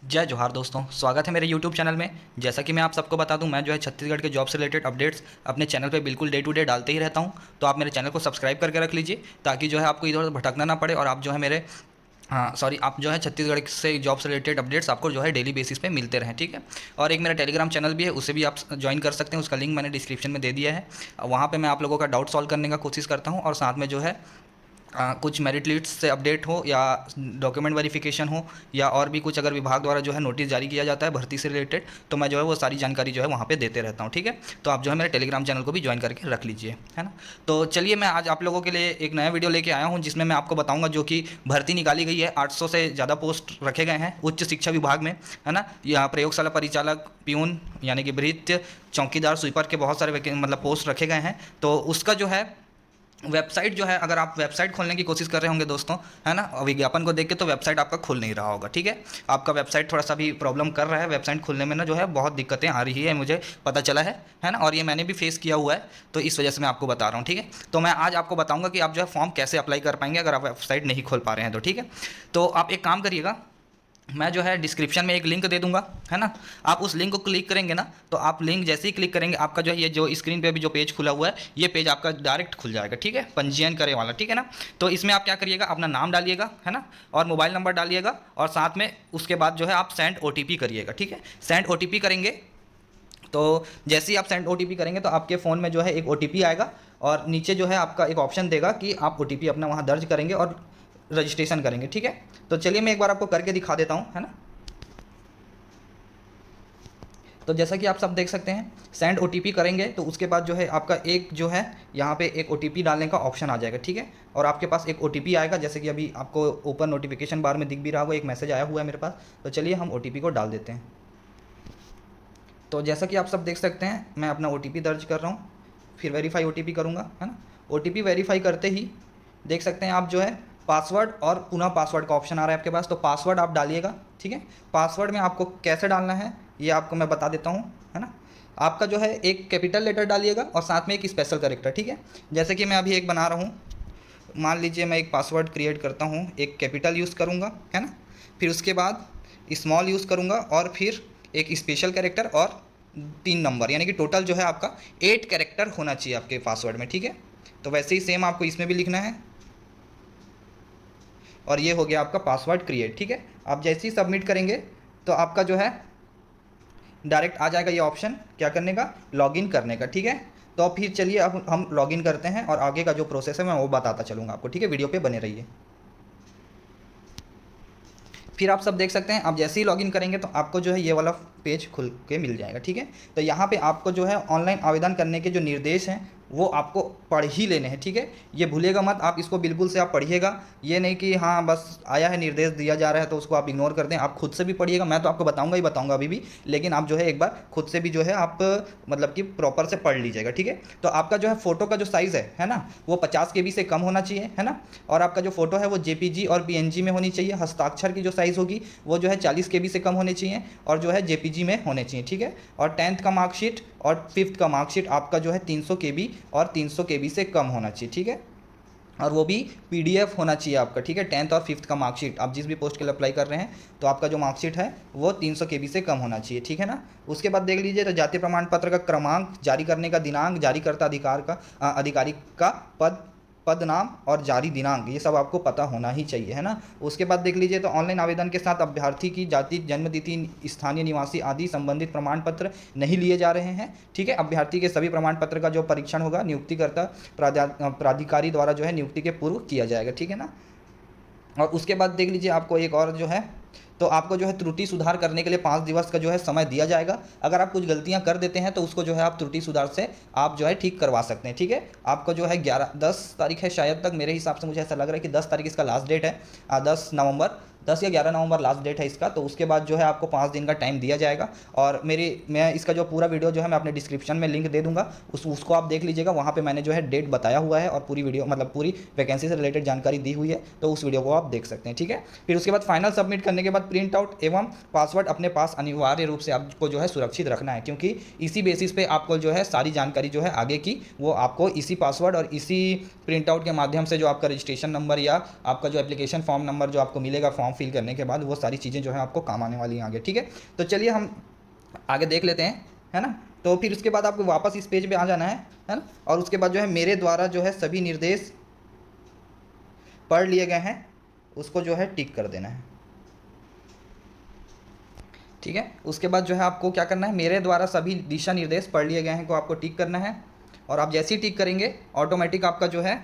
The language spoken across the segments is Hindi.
जय जोहार दोस्तों, स्वागत है मेरे यूट्यूब चैनल में। जैसा कि मैं आप सबको बता दूं, मैं जो है छत्तीसगढ़ के जॉब से रिलेटेड अपडेट्स अपने चैनल पे बिल्कुल डे टू डे डालते ही रहता हूं। तो आप मेरे चैनल को सब्सक्राइब करके रख लीजिए ताकि जो है आपको इधर उधर भटकना ना पड़े और आप जो है मेरे आप जो है छत्तीसगढ़ से जॉब से रिलेटेड अपडेट्स आपको जो है डेली बेसिस पे मिलते रहें, ठीक है। और एक मेरा टेलीग्राम चैनल भी है, उसे भी आप ज्वाइन कर सकते हैं। उसका लिंक मैंने डिस्क्रिप्शन में दे दिया है। वहाँ पे मैं आप लोगों का डाउट सॉल्व करने का कोशिश करता हूँ और साथ में जो है कुछ मेरिट लिस्ट से अपडेट हो या डॉक्यूमेंट वेरिफिकेशन हो या और भी कुछ अगर विभाग द्वारा जो है नोटिस जारी किया जाता है भर्ती से रिलेटेड, तो मैं जो है वो सारी जानकारी जो है वहाँ पे देते रहता हूँ, ठीक है। तो आप जो है मेरे टेलीग्राम चैनल को भी ज्वाइन करके रख लीजिए, है ना। तो चलिए, मैं आज आप लोगों के लिए एक नया वीडियो लेके आया हूँ जिसमें मैं आपको बताऊँगा जो कि भर्ती निकाली गई है। 800 से ज़्यादा पोस्ट रखे गए हैं उच्च शिक्षा विभाग में, है ना। यहाँ प्रयोगशाला परिचालक, प्यून यानी कि भृत्य, चौकीदार, स्वीपर के बहुत सारे मतलब पोस्ट रखे गए हैं। तो उसका जो है वेबसाइट जो है, अगर आप वेबसाइट खोलने की कोशिश कर रहे होंगे दोस्तों, है ना, विज्ञापन को देख के, तो वेबसाइट आपका खुल नहीं रहा होगा, ठीक है। आपका वेबसाइट थोड़ा सा भी प्रॉब्लम कर रहा है, वेबसाइट खुलने में ना जो है बहुत दिक्कतें आ रही है, मुझे पता चला है ना। और ये मैंने भी फेस किया हुआ है, तो इस वजह से मैं आपको बता रहा हूँ, ठीक है। तो मैं आज आपको बताऊँगा कि आप जो है फॉर्म कैसे अप्लाई कर पाएंगे अगर आप वेबसाइट नहीं खोल पा रहे हैं तो, ठीक है। तो आप एक काम करिएगा, मैं जो है डिस्क्रिप्शन में एक लिंक दे दूंगा, है ना। आप उस लिंक को क्लिक करेंगे ना, तो आप लिंक जैसे ही क्लिक करेंगे, आपका जो है ये जो स्क्रीन पे अभी जो पेज खुला हुआ है, ये पेज आपका डायरेक्ट खुल जाएगा, ठीक है, पंजीयन करे वाला, ठीक है ना। तो इसमें आप क्या करिएगा, अपना नाम डालिएगा, है ना, और मोबाइल नंबर डालिएगा, और साथ में उसके बाद जो है आप सेंड OTP करिएगा, ठीक है। सेंड OTP करेंगे तो जैसे ही आप सेंड OTP करेंगे तो आपके फ़ोन में जो है एक OTP आएगा, और नीचे जो है आपका एक ऑप्शन देगा कि आप OTP अपना वहाँ दर्ज करेंगे और रजिस्ट्रेशन करेंगे, ठीक है। तो चलिए मैं एक बार आपको करके दिखा देता हूँ, है ना। तो जैसा कि आप सब देख सकते हैं, सेंड OTP करेंगे तो उसके बाद जो है आपका एक जो है यहाँ पे एक OTP डालने का ऑप्शन आ जाएगा, ठीक है। और आपके पास एक OTP आएगा, जैसे कि अभी आपको ऊपर नोटिफिकेशन बार में दिख भी रहा होगा, एक मैसेज आया हुआ है मेरे पास। तो चलिए हम OTP को डाल देते हैं। तो जैसा कि आप सब देख सकते हैं, मैं अपना OTP दर्ज कर रहा हूँ, फिर वेरीफाई OTP करूँगा, है ना। OTP वेरीफाई करते ही देख सकते हैं आप जो है पासवर्ड और पुनः पासवर्ड का ऑप्शन आ रहा है आपके पास। तो पासवर्ड आप डालिएगा, ठीक है। पासवर्ड में आपको कैसे डालना है ये आपको मैं बता देता हूँ, है ना। आपका जो है एक कैपिटल लेटर डालिएगा और साथ में एक स्पेशल कैरेक्टर, ठीक है। जैसे कि मैं अभी एक बना रहा हूँ, मान लीजिए मैं एक पासवर्ड क्रिएट करता हूँ, एक कैपिटल यूज़ करूँगा, है ना। फिर उसके बाद स्मॉल यूज़ करूँगा और फिर एक स्पेशल कैरेक्टर और 3 नंबर, यानी कि टोटल जो है आपका 8 कैरेक्टर होना चाहिए आपके पासवर्ड में, ठीक है। तो वैसे ही सेम आपको इसमें भी लिखना है, और ये हो गया आपका पासवर्ड क्रिएट, ठीक है। आप जैसे ही सबमिट करेंगे तो आपका जो है डायरेक्ट आ जाएगा ये ऑप्शन क्या करने का, लॉगिन करने का, ठीक है। तो अब फिर चलिए अब हम लॉगिन करते हैं और आगे का जो प्रोसेस है मैं वो बताता चलूँगा आपको, ठीक है। वीडियो पे बने रहिए। फिर आप सब देख सकते हैं, आप जैसे ही लॉगिन करेंगे तो आपको जो है ये वाला पेज खुल के मिल जाएगा, ठीक है। तो यहाँ पे आपको जो है ऑनलाइन आवेदन करने के जो निर्देश हैं वो आपको पढ़ ही लेने हैं, ठीक है। ये भूलिएगा मत, आप इसको बिल्कुल से आप पढ़िएगा। ये नहीं कि हाँ बस आया है निर्देश दिया जा रहा है तो उसको आप इग्नोर कर दें, आप खुद से भी पढ़िएगा। मैं तो आपको बताऊंगा ही बताऊंगा अभी भी, लेकिन आप जो है एक बार खुद से भी जो है आप मतलब कि प्रॉपर से पढ़ लीजिएगा, ठीक है। तो आपका जो है फ़ोटो का जो साइज़ है ना, वो 50 KB से कम होना चाहिए, है ना। और आपका जो फ़ोटो है वो JPG और PNG में होनी चाहिए। हस्ताक्षर की जो साइज़ होगी वो जो है 40 KB से कम होने चाहिए और जो है JPG में होने चाहिए, ठीक है। और 10th का मार्कशीट और 5th का मार्कशीट आपका जो है 300 KB और 300 KB से कम होना चाहिए, ठीक है। और वो भी PDF होना चाहिए आपका, ठीक है। 10th और 5th का मार्कशीट, आप जिस भी पोस्ट के लिए अप्लाई कर रहे हैं तो आपका जो मार्कशीट है वो 300 KB से कम होना चाहिए, ठीक है ना। उसके बाद देख लीजिए, तो जाति प्रमाण पत्र का क्रमांक, जारी करने का दिनांक, जारीकर्ता अधिकारी का पद नाम और जारी दिनांक, ये सब आपको पता होना ही चाहिए, है ना। उसके बाद देख लीजिए, तो ऑनलाइन आवेदन के साथ अभ्यर्थी की जाति, जन्म तिथि, स्थानीय निवासी आदि संबंधित प्रमाण पत्र नहीं लिए जा रहे हैं, ठीक है। अभ्यर्थी के सभी प्रमाण पत्र का जो परीक्षण होगा नियुक्तिकर्ता प्राधिकारी द्वारा जो है नियुक्ति के पूर्व किया जाएगा, ठीक है ना। और उसके बाद देख लीजिए, आपको एक और जो है, तो आपको जो है त्रुटि सुधार करने के लिए 5 दिवस का जो है समय दिया जाएगा। अगर आप कुछ गलतियां कर देते हैं तो उसको जो है आप त्रुटि सुधार से आप जो है ठीक करवा सकते हैं, ठीक है। आपको जो है 10 तारीख है शायद तक, मेरे हिसाब से मुझे ऐसा लग रहा है कि 10 तारीख इसका लास्ट डेट है। 10 या 11 नवंबर लास्ट डेट है इसका। तो उसके बाद जो है आपको 5 दिन का टाइम दिया जाएगा। और मैं इसका जो पूरा वीडियो जो है मैं अपने डिस्क्रिप्शन में लिंक दे दूंगा, उसको आप देख लीजिएगा। वहाँ पे मैंने जो है डेट बताया हुआ है और पूरी वीडियो मतलब पूरी वैकेंसी से रिलेटेड जानकारी दी हुई है, तो उस वीडियो को आप देख सकते हैं, ठीक है। फिर उसके बाद फाइनल सबमिट करने के बाद प्रिंट आउट एवं पासवर्ड अपने पास अनिवार्य रूप से आपको जो है सुरक्षित रखना है, क्योंकि इसी बेसिस पे आपको जो है सारी जानकारी जो है आगे की वो आपको इसी पासवर्ड और इसी प्रिंट आउट के माध्यम से जो आपका रजिस्ट्रेशन नंबर या आपका जो एप्लीकेशन फॉर्म नंबर जो आपको मिलेगा फॉर्म फिल करने के बाद वो सारी चीज़ें जो है आपको काम आने वाली हैं आगे, ठीक है। तो चलिए हम आगे देख लेते हैं, है ना। तो फिर उसके बाद आपको वापस इस पेज पे आ जाना है ना। और उसके बाद जो है मेरे द्वारा जो है सभी निर्देश पढ़ लिए गए हैं, उसको जो है टिक कर देना है, ठीक है। उसके बाद जो है आपको क्या करना है, मेरे द्वारा सभी दिशा निर्देश पढ़ लिए गए हैं को आपको टिक करना है। और आप जैसे ही टिक करेंगे ऑटोमेटिक आपका जो है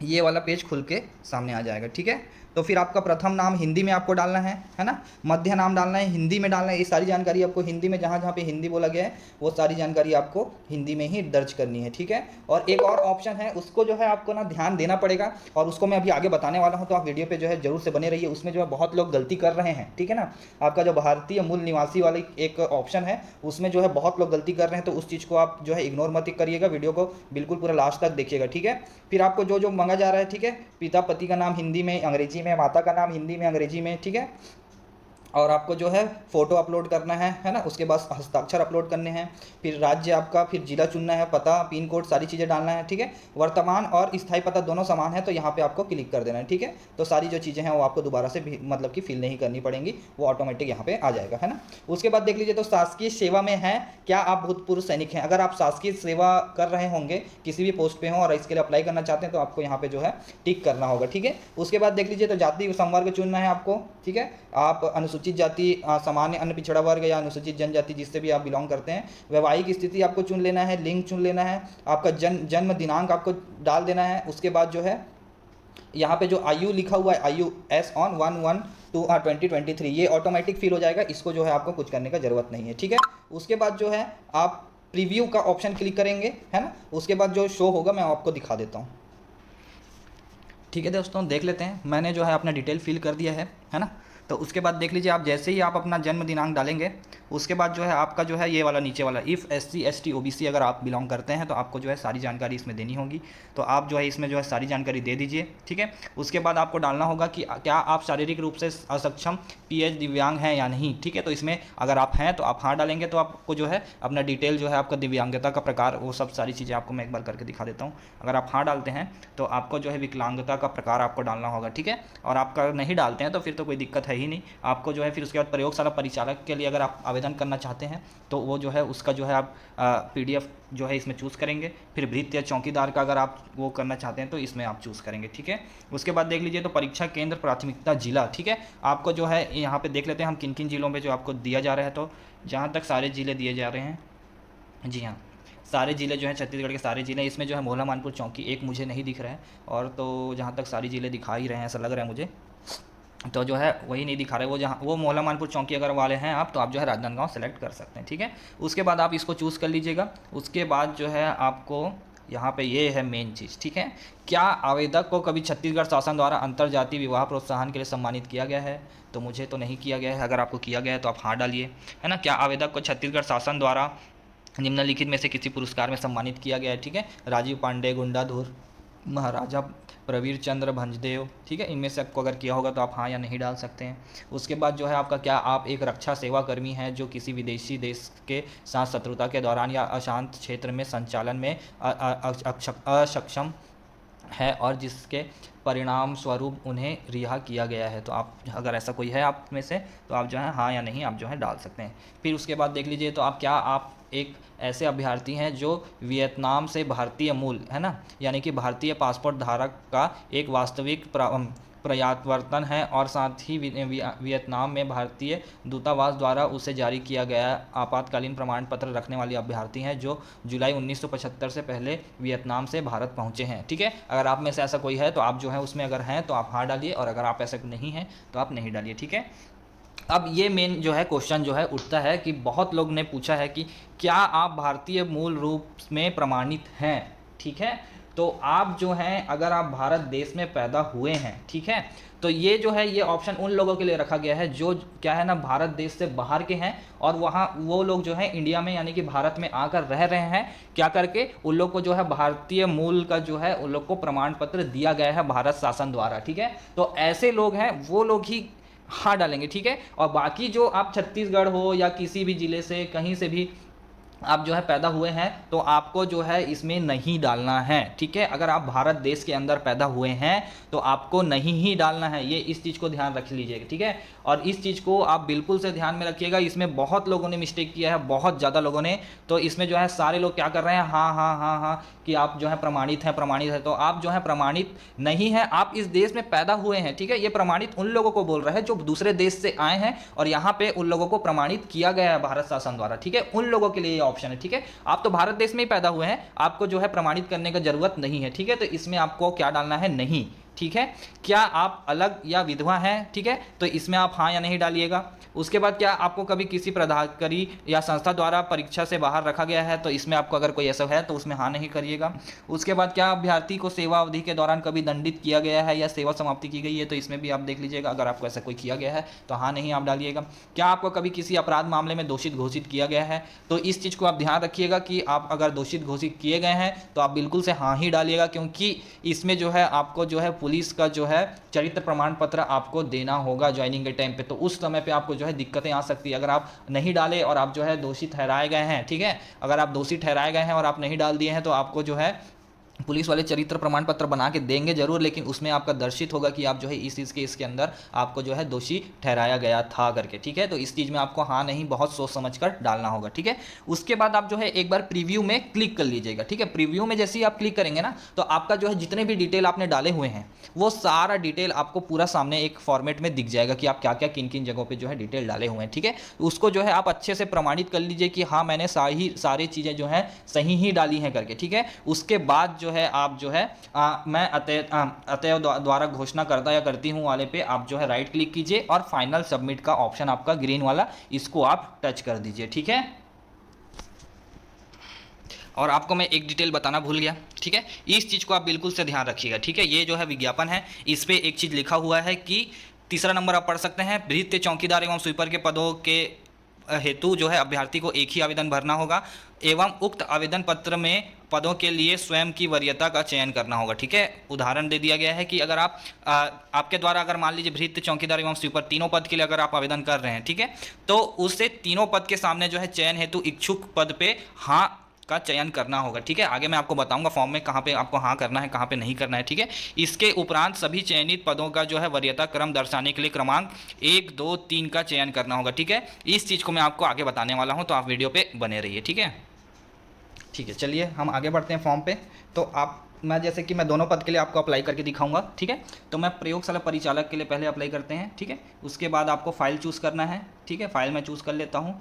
ये वाला पेज खुल के सामने आ जाएगा, ठीक है। तो फिर आपका प्रथम नाम हिंदी में आपको डालना है ना। मध्य नाम डालना है, हिंदी में डालना है। ये सारी जानकारी आपको हिंदी में, जहाँ जहाँ पे हिंदी बोला गया है वो सारी जानकारी आपको हिंदी में ही दर्ज करनी है, ठीक है। और एक और ऑप्शन है, उसको जो है आपको ना ध्यान देना पड़ेगा, और उसको मैं अभी आगे बताने वाला हूँ, तो आप वीडियो पे जो है जरूर से बने रहिए। उसमें जो है बहुत लोग गलती कर रहे हैं, ठीक है ना। आपका जो भारतीय मूल निवासी वाली एक ऑप्शन है, उसमें जो है बहुत लोग गलती कर रहे हैं, तो उस चीज़ को आप जो है इग्नोर मत करिएगा, वीडियो को बिल्कुल पूरा लास्ट तक देखिएगा, ठीक है। फिर आपको जो जो मांगा जा रहा है, ठीक है, पिता पति का नाम हिंदी में अंग्रेजी में, माता का नाम हिंदी में अंग्रेजी में, ठीक है। और आपको जो है फ़ोटो अपलोड करना है ना। उसके बाद हस्ताक्षर अपलोड करने हैं, फिर राज्य आपका, फिर जिला चुनना है, पता पिन कोड सारी चीज़ें डालना है, ठीक है। वर्तमान और स्थायी पता दोनों समान है, तो यहाँ पे आपको क्लिक कर देना है, ठीक है। तो सारी जो चीज़ें हैं वो आपको दोबारा से भी मतलब कि फिल नहीं करनी पड़ेंगी, वो ऑटोमेटिक यहाँ पे आ जाएगा, है ना। उसके बाद देख लीजिए, तो शासकीय सेवा में है, क्या आप भूतपूर्व सैनिक हैं। अगर आप शासकीय सेवा कर रहे होंगे, किसी भी पोस्ट पे हों और इसके लिए अप्लाई करना चाहते हैं, तो आपको यहाँ पे जो है टिक करना होगा, ठीक है। उसके बाद देख लीजिए, तो जाति संवर्ग चुनना है आपको, ठीक है। आप अनुसूचित जाति, सामान्य अन्य पिछड़ा वर्ग या अनुसूचित जनजाति जिससे भी आप बिलोंग करते हैं, वैवाहिक स्थिति आपको चुन लेना है, लिंग चुन लेना है, आपका जन्म दिनांक आपको डाल देना है। उसके बाद जो है यहाँ पे जो आयु लिखा हुआ है, आयु एस ऑन 1/1/2023, ये ऑटोमेटिक फिल हो जाएगा, इसको जो है आपको कुछ करने का ज़रूरत नहीं है, ठीक है। उसके बाद जो है आप प्रीव्यू का ऑप्शन क्लिक करेंगे, है ना। उसके बाद जो शो होगा मैं आपको दिखा देता हूँ, ठीक है दोस्तों। देख लेते हैं, मैंने जो है अपना डिटेल फिल कर दिया है ना। तो उसके बाद देख लीजिए, आप जैसे ही आप अपना जन्म दिनांक डालेंगे, उसके बाद जो है आपका जो है ये वाला नीचे वाला इफ़ SC ST OBC अगर आप बिलोंग करते हैं, तो आपको जो है सारी जानकारी इसमें देनी होगी। तो आप जो है इसमें जो है सारी जानकारी दे दीजिए, ठीक है। उसके बाद आपको डालना होगा कि क्या आप शारीरिक रूप से असक्षम PH दिव्यांग हैं या नहीं, ठीक है। तो इसमें अगर आप हैं तो आप हाँ डालेंगे, तो आपको जो है अपना डिटेल जो है आपका दिव्यांगता का प्रकार, वो सब सारी चीज़ें आपको मैं एक बार करके दिखा देता हूँ। अगर आप हाँ डालते हैं तो आपको जो है विकलांगता का प्रकार आपको डालना होगा, ठीक है। और आपका नहीं डालते हैं तो फिर तो कोई दिक्कत है ही नहीं। आपको जो है फिर उसके बाद प्रयोगशाला परिचालक के लिए अगर आप आवेदन करना चाहते हैं, तो वो जो है उसका जो है आप PDF जो है इसमें चूज़ करेंगे। फिर भृत्य या चौकीदार का अगर आप वो करना चाहते हैं तो इसमें आप चूज़ करेंगे, ठीक है। उसके बाद देख लीजिए, तो परीक्षा केंद्र प्राथमिकता जिला, ठीक है। आपको जो है यहाँ पे देख लेते हैं हम किन किन जिलों में जो आपको दिया जा रहा है। तो जहाँ तक सारे ज़िले दिए जा रहे हैं, जी हाँ, सारे ज़िले जो हैं छत्तीसगढ़ के सारे ज़िले, इसमें जो है मोहला मानपुर चौकी एक मुझे नहीं दिख रहा है, और तो जहाँ तक सारी ज़िले दिखा ही रहे हैं ऐसा लग रहा है मुझे, तो जो है वही नहीं दिखा रहे। वो जहाँ वो मोहला मानपुर चौकी अगर वाले हैं आप, तो आप जो है राजनांदगांव सेलेक्ट कर सकते हैं, ठीक है। उसके बाद आप इसको चूज़ कर लीजिएगा। उसके बाद जो है आपको यहाँ पे ये है मेन चीज़, ठीक है। क्या आवेदक को कभी छत्तीसगढ़ शासन द्वारा अंतर्जातीय विवाह प्रोत्साहन के लिए सम्मानित किया गया है। तो मुझे तो नहीं किया गया है, अगर आपको किया गया है तो आप हाँ डालिए, है ना। क्या आवेदक को छत्तीसगढ़ शासन द्वारा निम्नलिखित में से किसी पुरस्कार में सम्मानित किया गया है, ठीक है। राजीव पांडे, गुंडाधुर, महाराजा प्रवीर चंद्र भंजदेव, ठीक है। इनमें से आपको अगर किया होगा तो आप हाँ या नहीं डाल सकते हैं। उसके बाद जो है आपका, क्या आप एक रक्षा सेवा कर्मी हैं जो किसी विदेशी देश के साथ शत्रुता के दौरान या अशांत क्षेत्र में संचालन में अक्षम है और जिसके परिणाम स्वरूप उन्हें रिहा किया गया है। तो आप अगर ऐसा कोई है आप में से, तो आप जो है हाँ या नहीं आप जो है डाल सकते हैं। फिर उसके बाद देख लीजिए, तो आप एक ऐसे अभ्यर्थी हैं जो वियतनाम से भारतीय मूल, है ना, यानी कि भारतीय पासपोर्ट धारक का एक वास्तविक प्रत्यावर्तन है, और साथ ही वियतनाम में भारतीय दूतावास द्वारा उसे जारी किया गया आपातकालीन प्रमाण पत्र रखने वाले अभ्यर्थी हैं जो जुलाई 1975 से पहले वियतनाम से भारत पहुंचे हैं, ठीक है। अगर आप में से ऐसा कोई है तो आप जो है उसमें अगर हैं तो आप हाँ डालिए, और अगर आप ऐसा नहीं हैं तो आप नहीं डालिए, ठीक है। अब ये मेन जो है क्वेश्चन जो है उठता है कि बहुत लोग ने पूछा है कि क्या आप भारतीय मूल रूप में प्रमाणित हैं, ठीक है। तो आप जो हैं अगर आप भारत देश में पैदा हुए हैं, ठीक है, तो ये जो है ये ऑप्शन उन लोगों के लिए रखा गया है जो क्या है ना भारत देश से बाहर के हैं, और वहाँ वो लोग जो है इंडिया में यानी कि भारत में आकर रह रहे हैं, क्या करके उन लोग को जो है भारतीय मूल का जो है उन लोग को प्रमाण पत्र दिया गया है भारत शासन द्वारा, ठीक है। तो ऐसे लोग हैं, वो लोग ही हाँ डालेंगे, ठीक है। और बाकी जो आप छत्तीसगढ़ हो या किसी भी ज़िले से कहीं से भी आप जो है पैदा हुए हैं तो आपको जो है इसमें नहीं डालना है, ठीक है। अगर आप भारत देश के अंदर पैदा हुए हैं तो आपको नहीं ही डालना है, ये इस चीज़ को ध्यान रख लीजिएगा, ठीक है। और इस चीज़ को आप बिल्कुल से ध्यान में रखिएगा, इसमें बहुत लोगों ने मिस्टेक किया है, बहुत ज़्यादा लोगों ने। तो इसमें जो है सारे लोग क्या कर रहे हैं, हाँ हाँ हाँ हाँ कि आप जो है प्रमाणित हैं, प्रमाणित है। तो आप जो है प्रमाणित नहीं है, आप इस देश में पैदा हुए हैं, ठीक है। ये प्रमाणित उन लोगों को बोल रहे हैं जो दूसरे देश से आए हैं और यहाँ पे उन लोगों को प्रमाणित किया गया है भारत शासन द्वारा, ठीक है। उन लोगों के लिए ये ऑप्शन है, ठीक है। आप तो भारत देश में ही पैदा हुए हैं, आपको जो है प्रमाणित करने की जरूरत नहीं है, ठीक है। तो इसमें आपको क्या डालना है, नहीं, ठीक है। क्या आप अलग या विधवा हैं, ठीक है, तो इसमें आप हाँ या नहीं डालिएगा। उसके बाद क्या आपको कभी किसी प्राधिकारी या संस्था द्वारा परीक्षा से बाहर रखा गया है, तो इसमें आपको अगर कोई ऐसा है तो उसमें हाँ नहीं करिएगा। उसके बाद क्या अभ्यर्थी को सेवा अवधि के दौरान कभी दंडित किया गया है या सेवा समाप्ति की गई है, तो इसमें भी आप देख लीजिएगा, अगर आपको ऐसा कोई किया गया है तो हाँ नहीं आप डालिएगा। क्या आपको कभी किसी अपराध मामले में दोषित घोषित किया गया है, तो इस चीज़ को आप ध्यान रखिएगा कि आप अगर दोषित घोषित किए गए हैं तो आप बिल्कुल से हाँ ही डालिएगा, क्योंकि इसमें जो है आपको जो है पुलिस का जो है चरित्र प्रमाण पत्र आपको देना होगा ज्वाइनिंग के टाइम पे। तो उस समय पे आपको जो है दिक्कतें आ सकती है अगर आप नहीं डाले और आप जो है दोषी ठहराए गए हैं, ठीक है। अगर आप दोषी ठहराए गए हैं और आप नहीं डाल दिए हैं तो आपको जो है पुलिस वाले चरित्र प्रमाण पत्र बना के देंगे जरूर, लेकिन उसमें आपका दर्शित होगा कि आप जो है इस चीज़ के इसके अंदर आपको जो है दोषी ठहराया गया था करके, ठीक है। तो इस चीज़ में आपको हाँ नहीं बहुत सोच समझ कर डालना होगा, ठीक है। उसके बाद आप जो है एक बार प्रीव्यू में क्लिक कर लीजिएगा, ठीक है। प्रीव्यू में जैसे ही आप क्लिक करेंगे ना तो आपका जो है जितने भी डिटेल आपने डाले हुए हैं वो सारा डिटेल आपको पूरा सामने एक फॉर्मेट में दिख जाएगा कि आप क्या क्या किन किन जगहों पर जो है डिटेल डाले हुए हैं, ठीक है। उसको जो है आप अच्छे से प्रमाणित कर लीजिए कि हाँ मैंने सारी चीज़ें जो है सही ही डाली हैं करके, ठीक है। उसके बाद जो है आप जो है मैं अतएव द्वारा घोषणा करता या करती हूँ वाले पे आप जो है राइट क्लिक कीजिए और फाइनल सबमिट का ऑप्शन आपका ग्रीन वाला, इसको आप टच कर दीजिए, ठीक है। और आपको मैं एक डिटेल बताना भूल गया, ठीक है। इस चीज़ को आप बिल्कुल से ध्यान रखिएगा, ठीक है। ये जो है विज्ञापन है, इस पर एक चीज़ लिखा हुआ है कि तीसरा नंबर आप पढ़ सकते हैं, भृत्य चौकीदार एवं स्वीपर के पदों के हेतु जो है अभ्यर्थी को एक ही आवेदन भरना होगा एवं उक्त आवेदन पत्र में पदों के लिए स्वयं की वरीयता का चयन करना होगा, ठीक है। उदाहरण दे दिया गया है कि अगर आप आपके द्वारा अगर मान लीजिए भृत्य चौकीदार एवं स्वीपर तीनों पद के लिए अगर आप आवेदन कर रहे हैं, ठीक है, तो उससे तीनों पद के सामने जो है चयन हेतु इच्छुक पद पे हाँ का चयन करना होगा, ठीक है। आगे मैं आपको बताऊंगा फॉर्म में कहाँ पे आपको हाँ करना है कहाँ पे नहीं करना है, ठीक है। इसके उपरांत सभी चयनित पदों का जो है वरीयता क्रम दर्शाने के लिए क्रमांक 1, 2, 3 का चयन करना होगा, ठीक है। इस चीज़ को मैं आपको आगे बताने वाला हूँ, तो आप वीडियो पे बने रहिए, ठीक है। ठीक है, चलिए हम आगे बढ़ते हैं फॉर्म पे। तो मैं जैसे कि मैं दोनों पद के लिए आपको अप्लाई करके दिखाऊंगा, ठीक है। तो मैं प्रयोगशाला परिचालक के लिए पहले अप्लाई करते हैं, ठीक है। उसके बाद आपको फाइल चूज़ करना है, ठीक है। फाइल मैं चूज़ कर लेता हूँ।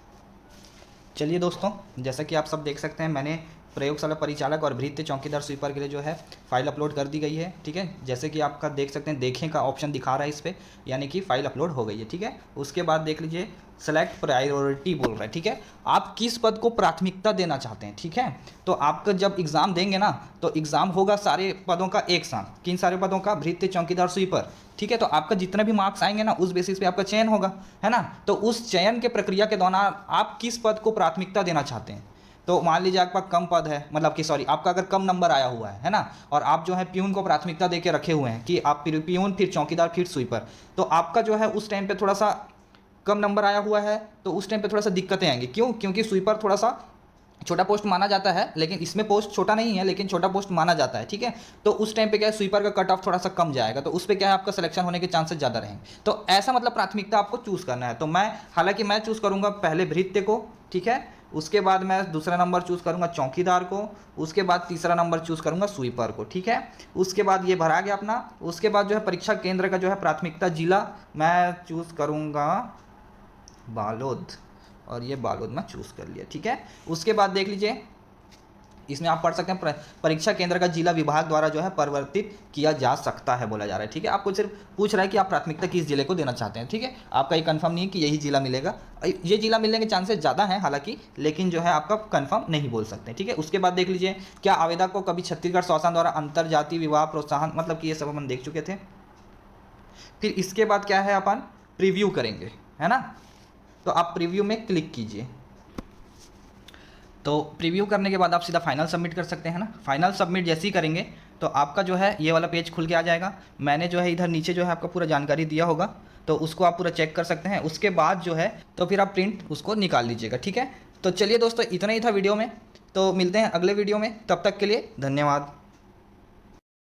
चलिए दोस्तों, जैसा कि आप सब देख सकते हैं मैंने प्रयोगशाला परिचालक और भृत्य चौकीदार स्वीपर के लिए जो है फाइल अपलोड कर दी गई है, ठीक है। जैसे कि आपका देख सकते हैं देखें का ऑप्शन दिखा रहा है इस पर, यानी कि फ़ाइल अपलोड हो गई है, ठीक है। उसके बाद देख लीजिए सेलेक्ट प्रायोरिटी बोल रहा है, ठीक है। आप किस पद को प्राथमिकता देना चाहते हैं, ठीक है। तो आपका जब एग्ज़ाम देंगे ना तो एग्ज़ाम होगा सारे पदों का एक साथ। किन सारे पदों का? भृत्य चौकीदार स्वीपर, ठीक है। तो आपका जितना भी मार्क्स आएंगे ना उस बेसिस पे आपका चयन होगा, है ना। तो उस चयन के प्रक्रिया के दौरान आप किस पद को प्राथमिकता देना चाहते हैं। तो मान लीजिए आपका कम पद है, मतलब कि सॉरी आपका अगर कम नंबर आया हुआ है ना, और आप जो है प्यून को प्राथमिकता दे के रखे हुए हैं कि आप प्यून फिर चौकीदार फिर स्वीपर, तो आपका जो है उस टाइम पे थोड़ा सा कम नंबर आया हुआ है तो उस टाइम पे थोड़ा सा दिक्कतें आएंगी। क्यों? क्योंकि स्वीपर थोड़ा सा छोटा पोस्ट माना जाता है, लेकिन इसमें पोस्ट छोटा नहीं है लेकिन छोटा पोस्ट माना जाता है, ठीक है। तो उस टाइम पे क्या है स्वीपर का कट ऑफ थोड़ा सा कम जाएगा, तो उस पर क्या है आपका सिलेक्शन होने के चांसेस ज़्यादा रहेंगे। तो ऐसा मतलब प्राथमिकता आपको चूज़ करना है। तो हालांकि मैं चूज़ करूँगा पहले भृत्य को, ठीक है। उसके बाद मैं दूसरा नंबर चूज़ करूँगा चौकीदार को, उसके बाद तीसरा नंबर चूज़ करूँगा स्वीपर को, ठीक है। उसके बाद ये भरा गया अपना। उसके बाद जो है परीक्षा केंद्र का जो है प्राथमिकता जिला मैं चूज़ करूँगा बालोद, और ये बालोद में चूज़ कर लिया, ठीक है। उसके बाद देख लीजिए इसमें आप पढ़ सकते हैं परीक्षा केंद्र का जिला विभाग द्वारा जो है परिवर्तित किया जा सकता है बोला जा रहा है, ठीक है। आपको सिर्फ पूछ रहा है कि आप प्राथमिकता किस जिले को देना चाहते हैं, ठीक है। आपका ये कंफर्म नहीं है कि यही जिला मिलेगा, ये जिला मिलने के चांसेस ज़्यादा हैं हालांकि, लेकिन जो है आपका कंफर्म नहीं बोल सकते, ठीक है। उसके बाद देख लीजिए क्या आवेदक को कभी छत्तीसगढ़ शासन द्वारा अंतर जातीय विवाह प्रोत्साहन, मतलब कि ये सब अपन देख चुके थे। फिर इसके बाद क्या है अपन प्रीव्यू करेंगे, है ना। तो आप प्रीव्यू में क्लिक कीजिए। तो प्रीव्यू करने के बाद आप सीधा फाइनल सबमिट कर सकते हैं ना। फाइनल सबमिट जैसे ही करेंगे तो आपका जो है ये वाला पेज खुल के आ जाएगा। मैंने जो है इधर नीचे जो है आपका पूरा जानकारी दिया होगा, तो उसको आप पूरा चेक कर सकते हैं। उसके बाद जो है तो फिर आप प्रिंट उसको निकाल लीजिएगा, ठीक है। तो चलिए दोस्तों, इतना ही था वीडियो में, तो मिलते हैं अगले वीडियो में, तब तक के लिए धन्यवाद।